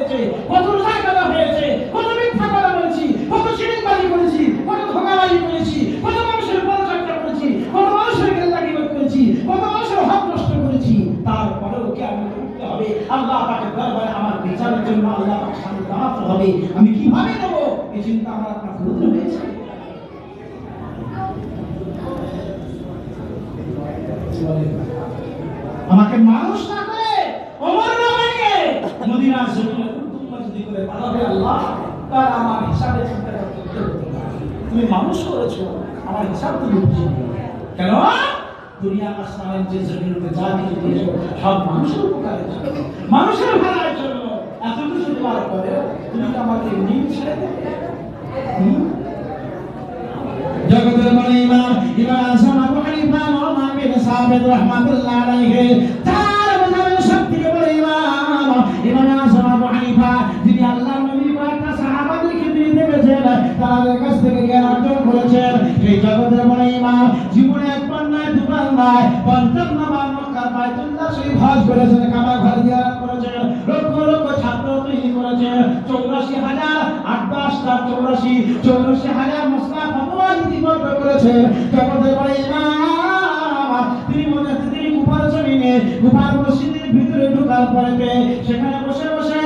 হয়েছে, কত জায়গা হয়েছে, কত মিথ্যা কথা বলেছি, কত চিটিংবাজি করেছি, কত ধোঁকাবাজি করেছি, কত মানুষের পরচর্চা করেছি, কত মানুষের গেল্লাগি করেছি, কত মানুষের হক নষ্ট করেছি। তারপরেও কি আমি করতে হবে আল্লাহ পাকের দরবারে আমার বিচারের জন্য আল্লাহ পাকের সামনে দাঁড়াতে হবে। আমি কিভাবে দেব এই চিন্তা আমার আপনার বুঝতে হয়েছে। আমাকে মানুষ না করে ওমর না বানিয়ে মদিনার জমিনে কুতুব মসজিদ করে পাঠাবে আল্লাহ, তার আমার হিসাবে চিন্তা করতে হবে। তুমি মানুষ করেছো, আমার হিসাব তুমি বুঝিয়ে দিও। কেন? দুনিয়া আসমানের যে জমির উপরে যা কিছু দিয়েছো সব মানুষের উপকারের জন্য, মানুষের ভালোর জন্য। এত কিছু দেওয়ার পরে তুমি আমাকে এমনি ছেড়ে দেবে? জগতের বড় ইমাম আযম আবু হানিফা নুমান বিন সাবিত রাহমাতুল্লাহ আলাইহি, তার মাযহাবের সবথেকে বড় ইমাম আযম আবু হানিফা, যিনি আল্লাহর নবীর কয়েকটা সাহাবাদেরকে তিনি দেখেছেন, তাদের কাছ থেকে জ্ঞান অর্জন করেছেন। এই জগতের বড় ইমাম জীবনে একবার নয়, দুবার নয়, ৫৫ বার মক্কার বাইতুল্লাহ শরীফ হজ করেছেন, কাবা ঘর জিয়ারত করেছেন, লক্ষ লক্ষ ছাত্র তৈরি করেছেন, ৮৪,০০০ ৮+৪ ৮৪,০০০ মসলা ফতোয়া লিপিবদ্ধ করেছেন। জগতের বড় ইমাম তিনি কুফার জমিনে কুফার মসজিদের ভিতরে ঢোকার পরে সেখানে বসে বসে